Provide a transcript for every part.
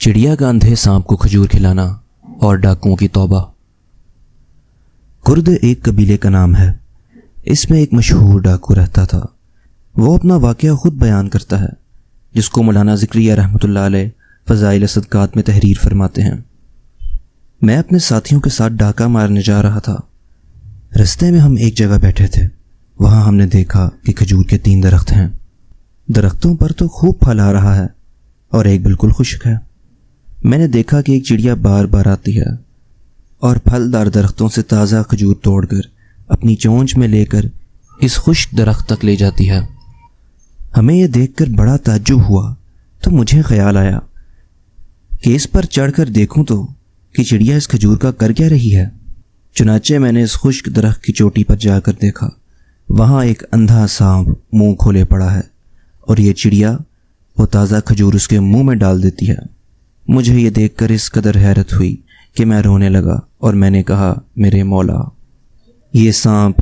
چڑیا کا اندھے سانپ کو کھجور کھلانا اور ڈاکوؤں کی توبہ۔ کرد ایک قبیلے کا نام ہے۔ اس میں ایک مشہور ڈاکو رہتا تھا۔ وہ اپنا واقعہ خود بیان کرتا ہے، جس کو مولانا ذکریہ رحمۃ اللہ علیہ فضائل صدقات میں تحریر فرماتے ہیں۔ میں اپنے ساتھیوں کے ساتھ ڈاکہ مارنے جا رہا تھا۔ رستے میں ہم ایک جگہ بیٹھے تھے۔ وہاں ہم نے دیکھا کہ کھجور کے 3 درخت ہیں۔ درختوں پر تو خوب پھل آ رہا ہے اور ایک بالکل خشک ہے۔ میں نے دیکھا کہ ایک چڑیا بار بار آتی ہے اور پھلدار درختوں سے تازہ کھجور توڑ کر اپنی چونچ میں لے کر اس خشک درخت تک لے جاتی ہے۔ ہمیں یہ دیکھ کر بڑا تعجب ہوا تو مجھے خیال آیا کہ اس پر چڑھ کر دیکھوں تو کہ چڑیا اس کھجور کا کر کیا رہی ہے۔ چنانچہ میں نے اس خشک درخت کی چوٹی پر جا کر دیکھا۔ وہاں ایک اندھا سانپ منہ کھولے پڑا ہے اور یہ چڑیا وہ تازہ کھجور اس کے منہ میں ڈال دیتی ہے۔ مجھے یہ دیکھ کر اس قدر حیرت ہوئی کہ میں رونے لگا اور میں نے کہا، میرے مولا، یہ سانپ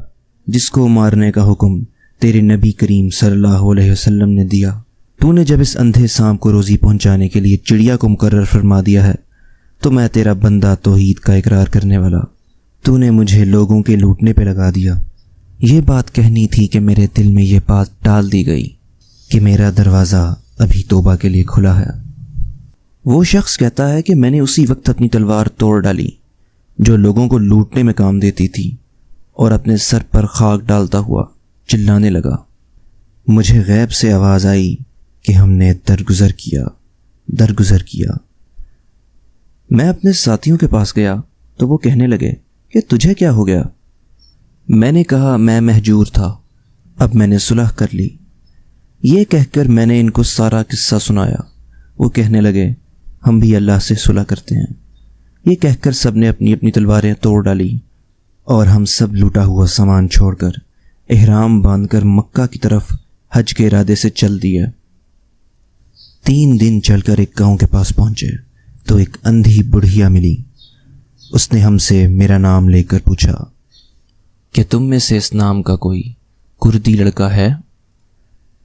جس کو مارنے کا حکم تیرے نبی کریم صلی اللہ علیہ وسلم نے دیا، تو نے جب اس اندھے سانپ کو روزی پہنچانے کے لیے چڑیا کو مقرر فرما دیا ہے تو میں تیرا بندہ توحید کا اقرار کرنے والا، تو نے مجھے لوگوں کے لوٹنے پہ لگا دیا۔ یہ بات کہنی تھی کہ میرے دل میں یہ بات ڈال دی گئی کہ میرا دروازہ ابھی توبہ کے لیے کھلا ہے۔ وہ شخص کہتا ہے کہ میں نے اسی وقت اپنی تلوار توڑ ڈالی جو لوگوں کو لوٹنے میں کام دیتی تھی، اور اپنے سر پر خاک ڈالتا ہوا چلانے لگا۔ مجھے غیب سے آواز آئی کہ ہم نے درگزر کیا۔ میں اپنے ساتھیوں کے پاس گیا تو وہ کہنے لگے کہ تجھے کیا ہو گیا؟ میں نے کہا میں مہجور تھا، اب میں نے صلح کر لی۔ یہ کہہ کر میں نے ان کو سارا قصہ سنایا۔ وہ کہنے لگے ہم بھی اللہ سے صلح کرتے ہیں۔ یہ کہہ کر سب نے اپنی اپنی تلواریں توڑ ڈالی اور ہم سب لوٹا ہوا سامان چھوڑ کر احرام باندھ کر مکہ کی طرف حج کے ارادے سے چل دیے۔ 3 دن چل کر ایک گاؤں کے پاس پہنچے تو ایک اندھی بڑھیا ملی۔ اس نے ہم سے میرا نام لے کر پوچھا کہ تم میں سے اس نام کا کوئی کردی لڑکا ہے؟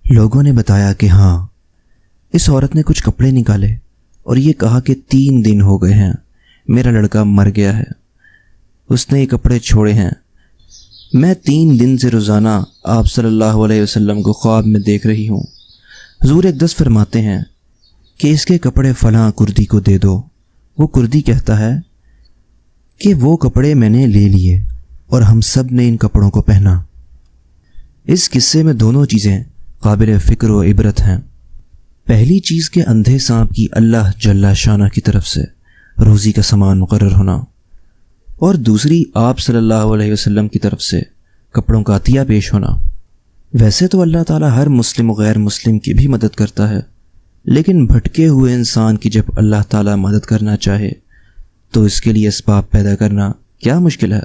لوگوں نے بتایا کہ ہاں۔ اس عورت نے کچھ کپڑے نکالے اور یہ کہا کہ 3 دن ہو گئے ہیں، میرا لڑکا مر گیا ہے، اس نے یہ کپڑے چھوڑے ہیں۔ میں 3 دن سے روزانہ آپ صلی اللہ علیہ وسلم کو خواب میں دیکھ رہی ہوں۔ حضور اقدس فرماتے ہیں کہ اس کے کپڑے فلاں کردی کو دے دو۔ وہ کردی کہتا ہے کہ وہ کپڑے میں نے لے لیے اور ہم سب نے ان کپڑوں کو پہنا۔ اس قصے میں دونوں چیزیں قابل فکر و عبرت ہیں۔ پہلی چیز کہ اندھے سانپ کی اللہ جل شانہ کی طرف سے روزی کا سامان مقرر ہونا، اور دوسری آپ صلی اللہ علیہ وسلم کی طرف سے کپڑوں کا عطیہ پیش ہونا۔ ویسے تو اللہ تعالیٰ ہر مسلم و غیر مسلم کی بھی مدد کرتا ہے، لیکن بھٹکے ہوئے انسان کی جب اللہ تعالیٰ مدد کرنا چاہے تو اس کے لیے اسباب پیدا کرنا کیا مشکل ہے۔